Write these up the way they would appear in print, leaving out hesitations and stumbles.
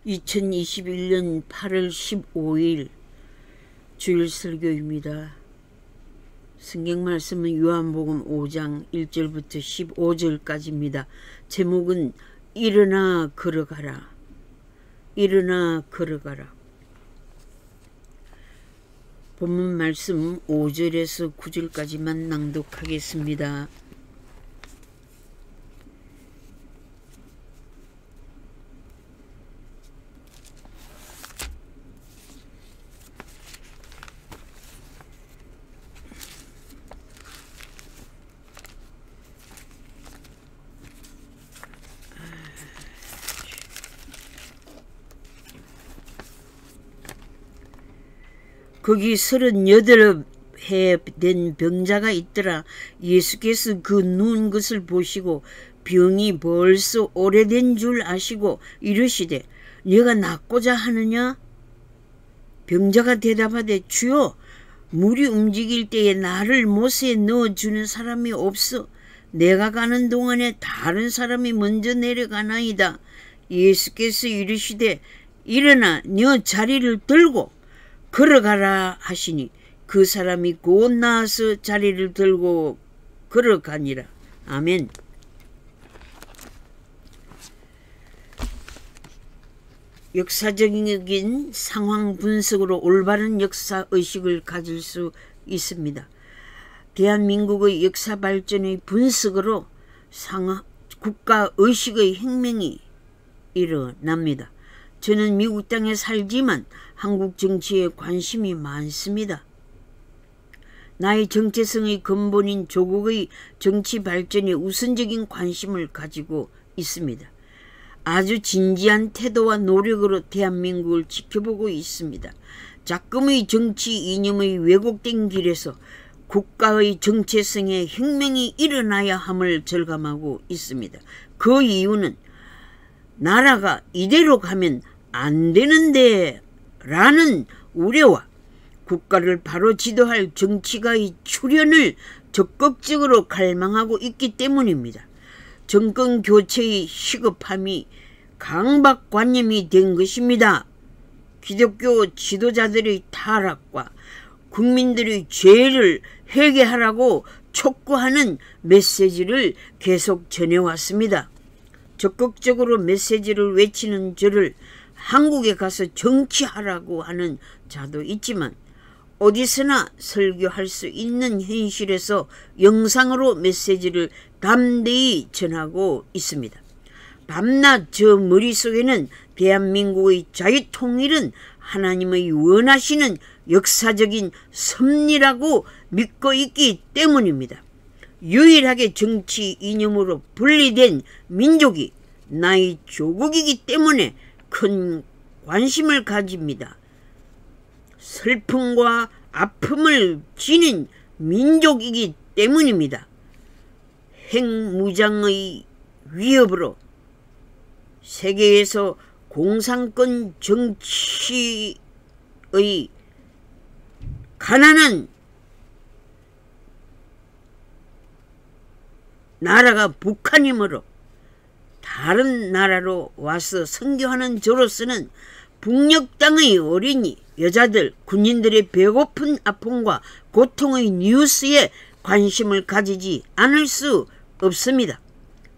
2021년 8월 15일 주일 설교입니다. 성경 말씀은 요한복음 5장 1절부터 15절까지입니다. 제목은 일어나 걸어가라. 일어나 걸어가라. 본문 말씀 5절에서 9절까지만 낭독하겠습니다. 거기 38해 된 병자가 있더라. 예수께서 그 누운 것을 보시고 병이 벌써 오래된 줄 아시고 이르시되 네가 낫고자 하느냐? 병자가 대답하되 주여, 물이 움직일 때에 나를 못에 넣어주는 사람이 없어. 내가 가는 동안에 다른 사람이 먼저 내려가나이다. 예수께서 이르시되 일어나 네 자리를 들고 걸어가라 하시니 그 사람이 곧 나와서 자리를 들고 걸어가니라. 아멘. 역사적인 상황 분석으로 올바른 역사의식을 가질 수 있습니다. 대한민국의 역사 발전의 분석으로 국가의식의 혁명이 일어납니다. 저는 미국 땅에 살지만 한국 정치에 관심이 많습니다. 나의 정체성의 근본인 조국의 정치 발전에 우선적인 관심을 가지고 있습니다. 아주 진지한 태도와 노력으로 대한민국을 지켜보고 있습니다. 작금의 정치 이념의 왜곡된 길에서 국가의 정체성에 혁명이 일어나야 함을 절감하고 있습니다. 그 이유는 나라가 이대로 가면 안 되는데 라는 우려와 국가를 바로 지도할 정치가의 출현을 적극적으로 갈망하고 있기 때문입니다. 정권 교체의 시급함이 강박관념이 된 것입니다. 기독교 지도자들의 타락과 국민들의 죄를 회개하라고 촉구하는 메시지를 계속 전해왔습니다. 적극적으로 메시지를 외치는 저를 한국에 가서 정치하라고 하는 자도 있지만 어디서나 설교할 수 있는 현실에서 영상으로 메시지를 담대히 전하고 있습니다. 밤낮 저 머릿속에는 대한민국의 자유통일은 하나님의 원하시는 역사적인 섭리라고 믿고 있기 때문입니다. 유일하게 정치 이념으로 분리된 민족이 나의 조국이기 때문에 큰 관심을 가집니다. 슬픔과 아픔을 지닌 민족이기 때문입니다. 핵무장의 위협으로 세계에서 공산권 정치의 가난한 나라가 북한이므로 다른 나라로 와서 선교하는 저로서는 북녘 땅의 어린이, 여자들, 군인들의 배고픈 아픔과 고통의 뉴스에 관심을 가지지 않을 수 없습니다.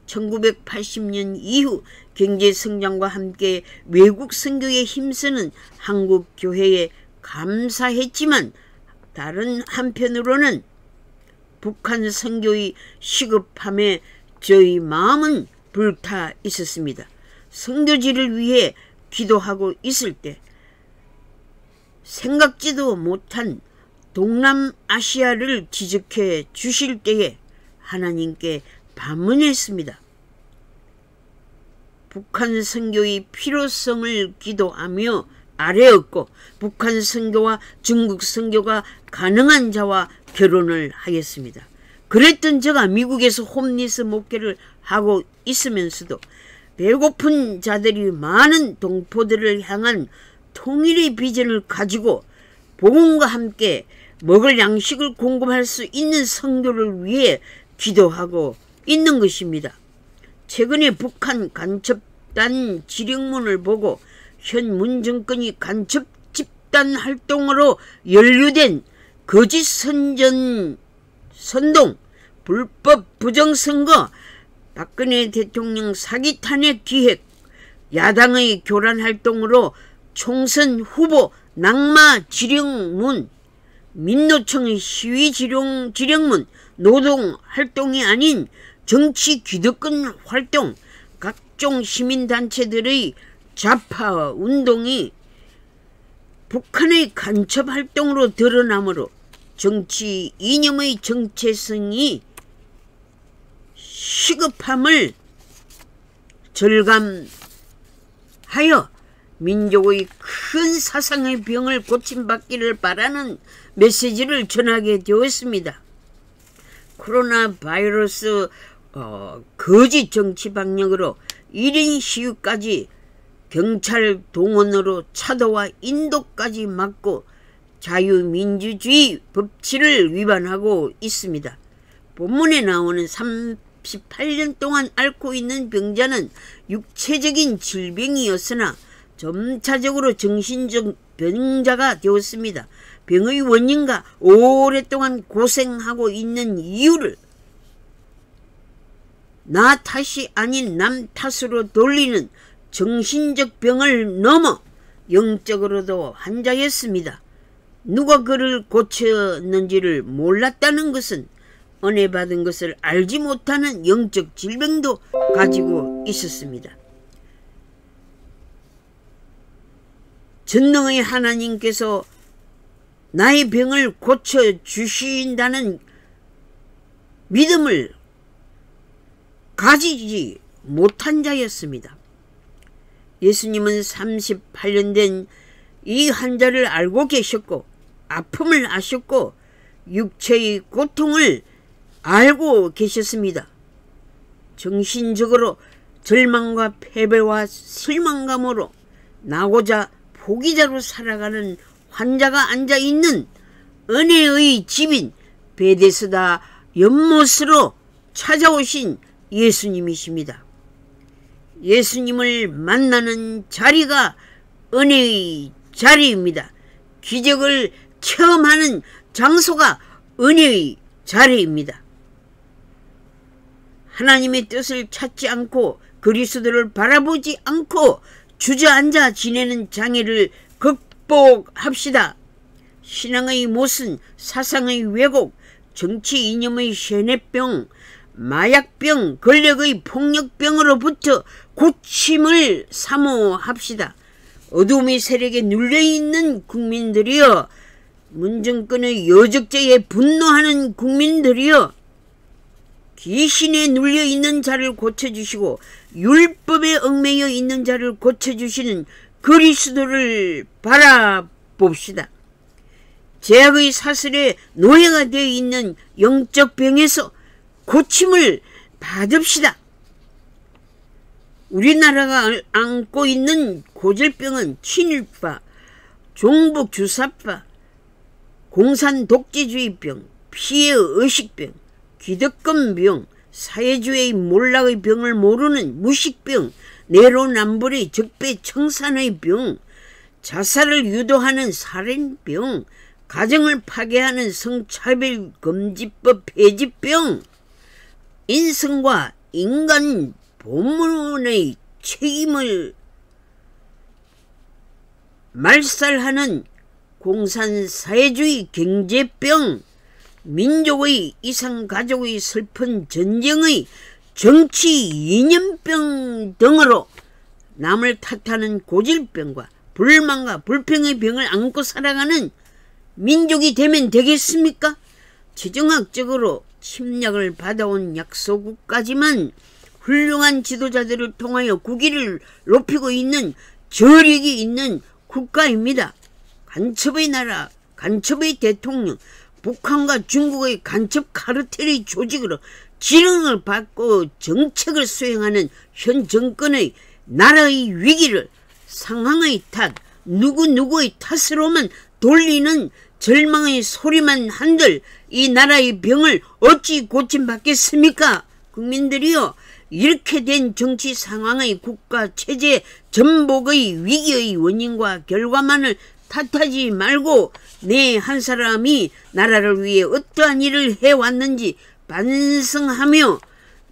1980년 이후 경제성장과 함께 외국 선교에 힘쓰는 한국 교회에 감사했지만 다른 한편으로는 북한 선교의 시급함에 저희 마음은 불타 있었습니다. 선교지를 위해 기도하고 있을 때 생각지도 못한 동남아시아를 지적해 주실 때에 하나님께 반문했습니다. 북한 선교의 필요성을 기도하며 아뢰었고 북한 선교와 중국 선교가 가능한 자와 결혼을 하였습니다. 그랬던 제가 미국에서 홈리스 목회를 하고 있으면서도 배고픈 자들이 많은 동포들을 향한 통일의 비전을 가지고 복음과 함께 먹을 양식을 공급할 수 있는 선교를 위해 기도하고 있는 것입니다. 최근에 북한 간첩단 지령문을 보고 현 문정권이 간첩 집단 활동으로 연루된 거짓 선동, 불법 부정선거, 박근혜 대통령 사기 탄핵 기획, 야당의 교란 활동으로 총선 후보 낙마 지령문, 민노총의 시위 지령문, 노동 활동이 아닌 정치 기득권 활동, 각종 시민단체들의 좌파 운동이 북한의 간첩 활동으로 드러나므로 정치 이념의 정체성이 시급함을 절감하여 민족의 큰 사상의 병을 고침받기를 바라는 메시지를 전하게 되었습니다. 코로나 바이러스 거짓 정치 방역으로 1인 시위까지 경찰 동원으로 차도와 인도까지 막고 자유민주주의 법치를 위반하고 있습니다. 본문에 나오는 38년 동안 앓고 있는 병자는 육체적인 질병이었으나 점차적으로 정신적 병자가 되었습니다. 병의 원인과 오랫동안 고생하고 있는 이유를 나 탓이 아닌 남 탓으로 돌리는 정신적 병을 넘어 영적으로도 환자였습니다. 누가 그를 고쳤는지를 몰랐다는 것은 은혜 받은 것을 알지 못하는 영적 질병도 가지고 있었습니다. 전능의 하나님께서 나의 병을 고쳐주신다는 믿음을 가지지 못한 자였습니다. 예수님은 38년 된 이 환자를 알고 계셨고 아픔을 아셨고 육체의 고통을 알고 계셨습니다. 정신적으로 절망과 패배와 실망감으로 나고자 포기자로 살아가는 환자가 앉아있는 은혜의 집인 베데스다 연못으로 찾아오신 예수님이십니다. 예수님을 만나는 자리가 은혜의 자리입니다. 기적을 체험하는 장소가 은혜의 자리입니다. 하나님의 뜻을 찾지 않고 그리스도를 바라보지 않고 주저앉아 지내는 장애를 극복합시다. 신앙의 모순, 사상의 왜곡, 정치 이념의 쇠뇌병, 마약병, 권력의 폭력병으로부터 고침을 사모합시다. 어둠의 세력에 눌려있는 국민들이여, 문정권의 여적죄에 분노하는 국민들이여, 귀신에 눌려있는 자를 고쳐주시고 율법에 얽매여 있는 자를 고쳐주시는 그리스도를 바라봅시다. 죄악의 사슬에 노예가 되어 있는 영적 병에서 고침을 받읍시다. 우리나라가 안고 있는 고질병은 친일파, 종북주사파, 공산독재주의병, 피해의식병, 기득권병, 사회주의의 몰락의 병을 모르는 무식병, 내로남불의 적배청산의 병, 자살을 유도하는 살인병, 가정을 파괴하는 성차별금지법 폐지병, 인성과 인간 본문의 책임을 말살하는 공산사회주의 경제병, 민족의 이상가족의 슬픈 전쟁의 정치 이념병 등으로 남을 탓하는 고질병과 불만과 불평의 병을 안고 살아가는 민족이 되면 되겠습니까? 지정학적으로 침략을 받아온 약소국가지만 훌륭한 지도자들을 통하여 국위를 높이고 있는 저력이 있는 국가입니다. 간첩의 나라, 간첩의 대통령, 북한과 중국의 간첩 카르텔의 조직으로 지령을 받고 정책을 수행하는 현 정권의 나라의 위기를 상황의 탓, 누구누구의 탓으로만 돌리는 절망의 소리만 한들 이 나라의 병을 어찌 고침받겠습니까? 국민들이여, 이렇게 된 정치 상황의 국가 체제 전복의 위기의 원인과 결과만을 탓하지 말고 내 한 사람이 나라를 위해 어떠한 일을 해왔는지 반성하며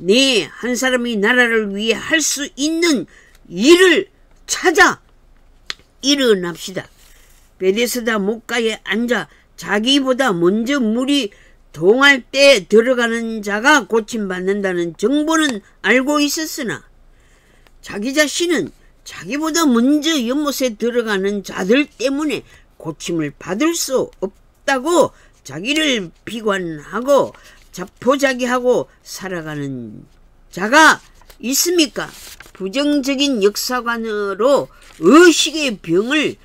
내 한 사람이 나라를 위해 할 수 있는 일을 찾아 일어납시다. 베데스다 목가에 앉아 자기보다 먼저 물이 동할 때 들어가는 자가 고침받는다는 정보는 알고 있었으나 자기 자신은 자기보다 먼저 연못에 들어가는 자들 때문에 고침을 받을 수 없다고 자기를 비관하고 자포자기하고 살아가는 자가 있습니까? 부정적인 역사관으로 의식의 병을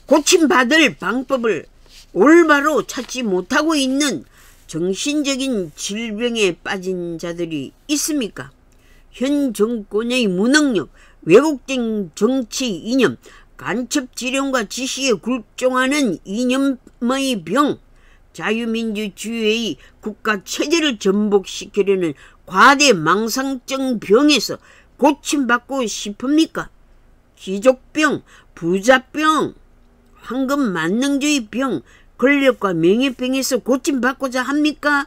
고침받을 방법을 올바로 찾지 못하고 있는 정신적인 질병에 빠진 자들이 있습니까? 현 정권의 무능력, 왜곡된 정치 이념, 간첩 지령과 지시에 굴종하는 이념의 병, 자유민주주의의 국가 체제를 전복시키려는 과대 망상증 병에서 고침받고 싶습니까? 귀족병, 부자병, 황금 만능주의 병, 권력과 명예병에서 고침받고자 합니까?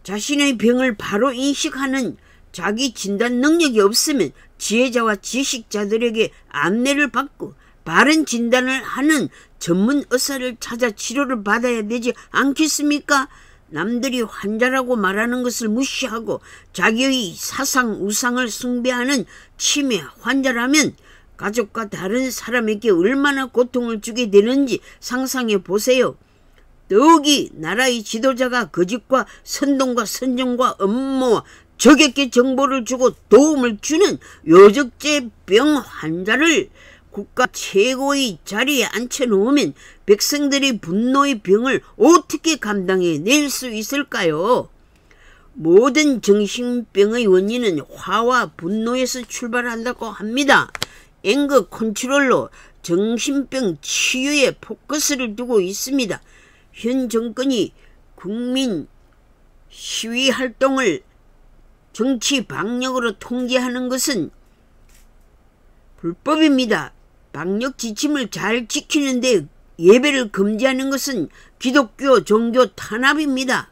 자신의 병을 바로 인식하는 자기 진단 능력이 없으면 지혜자와 지식자들에게 안내를 받고 바른 진단을 하는 전문 의사를 찾아 치료를 받아야 되지 않겠습니까? 남들이 환자라고 말하는 것을 무시하고 자기의 사상 우상을 숭배하는 치매 환자라면 가족과 다른 사람에게 얼마나 고통을 주게 되는지 상상해 보세요. 더욱이 나라의 지도자가 거짓과 선동과 선정과 음모와 적에게 정보를 주고 도움을 주는 요적제병 환자를 국가 최고의 자리에 앉혀놓으면 백성들의 분노의 병을 어떻게 감당해낼 수 있을까요? 모든 정신병의 원인은 화와 분노에서 출발한다고 합니다. 앵거 컨트롤로 정신병 치유에 포커스를 두고 있습니다. 현 정권이 국민 시위 활동을 정치 방역으로 통제하는 것은 불법입니다. 방역 지침을 잘 지키는데 예배를 금지하는 것은 기독교 종교 탄압입니다.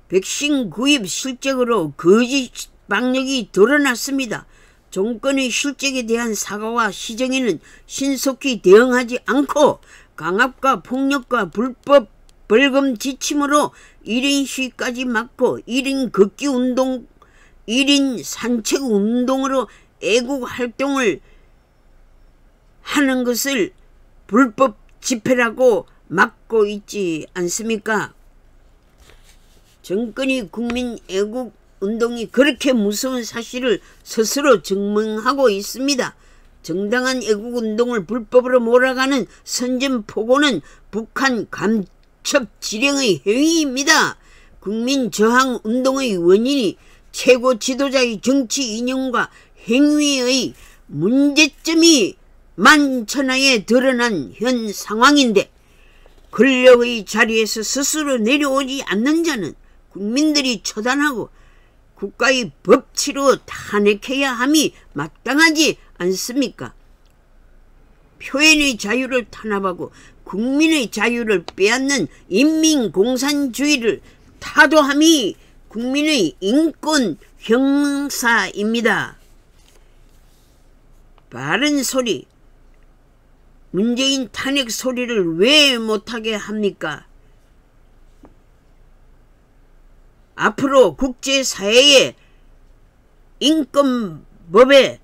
백신 구입 실적으로 거짓 방역이 드러났습니다. 정권의 실적에 대한 사과와 시정에는 신속히 대응하지 않고 강압과 폭력과 불법 벌금 지침으로 1인 시위까지 막고 1인 걷기 운동, 1인 산책 운동으로 애국 활동을 하는 것을 불법 집회라고 막고 있지 않습니까? 정권이 국민 애국 운동이 그렇게 무서운 사실을 스스로 증명하고 있습니다. 정당한 애국운동을 불법으로 몰아가는 선전포고는 북한 간첩 지령의 행위입니다. 국민 저항운동의 원인이 최고 지도자의 정치 이념과 행위의 문제점이 만천하에 드러난 현 상황인데 권력의 자리에서 스스로 내려오지 않는 자는 국민들이 처단하고 국가의 법치로 탄핵해야 함이 마땅하지 않습니까? 표현의 자유를 탄압하고 국민의 자유를 빼앗는 인민공산주의를 타도함이 국민의 인권 형사입니다. 바른 소리, 문재인 탄핵 소리를 왜 못하게 합니까? 앞으로 국제사회의 인권법의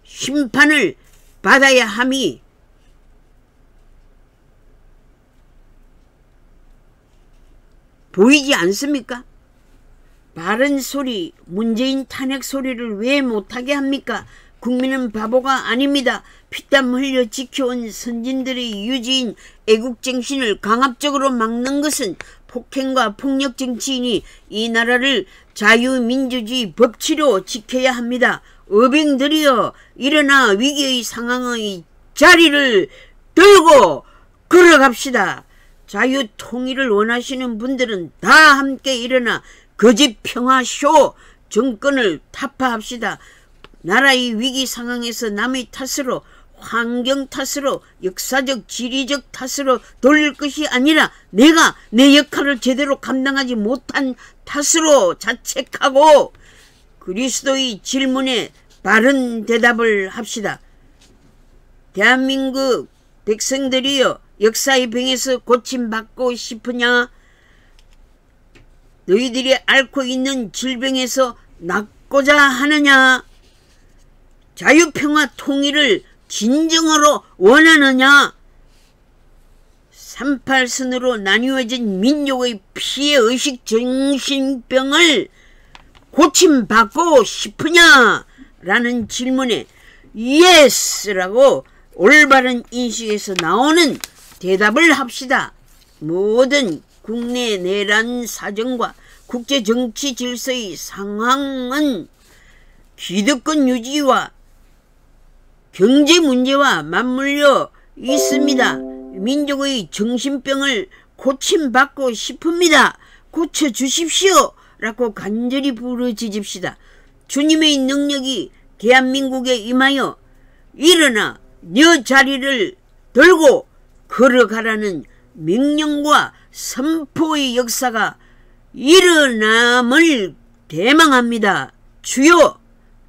심판을 받아야 함이 보이지 않습니까? 바른 소리, 문재인 탄핵 소리를 왜 못하게 합니까? 국민은 바보가 아닙니다. 피땀 흘려 지켜온 선진들의 유지인 애국정신을 강압적으로 막는 것은 폭행과 폭력 정치인이 이 나라를 자유민주주의 법치로 지켜야 합니다. 어병들이여 일어나 위기의 상황의 자리를 들고 걸어갑시다. 자유 통일을 원하시는 분들은 다 함께 일어나 거짓 평화쇼 정권을 타파합시다. 나라의 위기 상황에서 남의 탓으로, 환경 탓으로, 역사적 지리적 탓으로 돌릴 것이 아니라 내가 내 역할을 제대로 감당하지 못한 탓으로 자책하고 그리스도의 질문에 바른 대답을 합시다. 대한민국 백성들이여, 역사의 병에서 고침받고 싶으냐? 너희들이 앓고 있는 질병에서 낫고자 하느냐? 자유평화 통일을 진정으로 원하느냐? 38선으로 나뉘어진 민족의 피해의식 정신병을 고침받고 싶으냐? 라는 질문에 예스라고 올바른 인식에서 나오는 대답을 합시다. 모든 국내 내란 사정과 국제정치 질서의 상황은 기득권 유지와 경제 문제와 맞물려 있습니다. 민족의 정신병을 고침받고 싶습니다. 고쳐주십시오. 라고 간절히 부르짖읍시다. 주님의 능력이 대한민국에 임하여 일어나 네 자리를 들고 걸어가라는 명령과 선포의 역사가 일어남을 대망합니다. 주여,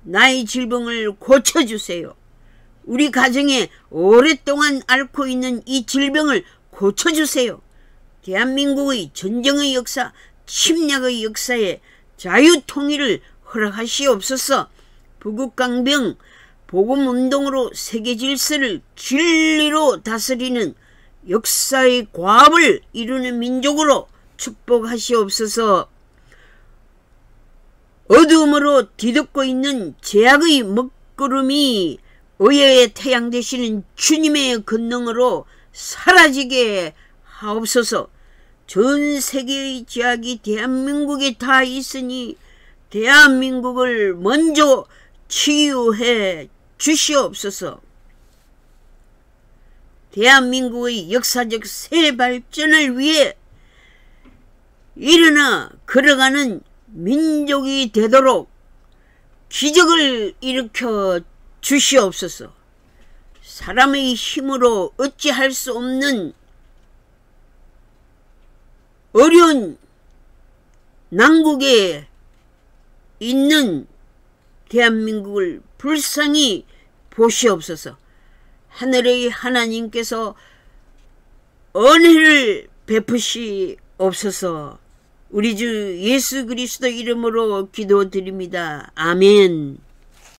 나의 질병을 고쳐주세요. 우리 가정에 오랫동안 앓고 있는 이 질병을 고쳐주세요. 대한민국의 전쟁의 역사, 침략의 역사에 자유통일을 허락하시옵소서. 부국강병 복음운동으로 세계 질서를 진리로 다스리는 역사의 과업을 이루는 민족으로 축복하시옵소서. 어두움으로 뒤덮고 있는 죄악의 먹구름이 의의 태양 되시는 주님의 권능으로 사라지게 하옵소서. 전 세계의 죄악이 대한민국에 다 있으니 대한민국을 먼저 치유해 주시옵소서. 대한민국의 역사적 새 발전을 위해 일어나 걸어가는 민족이 되도록 기적을 일으켜 주시옵소서. 사람의 힘으로 어찌할 수 없는 어려운 난국에 있는 대한민국을 불쌍히 보시옵소서. 하늘의 하나님께서 은혜를 베푸시옵소서. 우리 주 예수 그리스도 이름으로 기도드립니다. 아멘.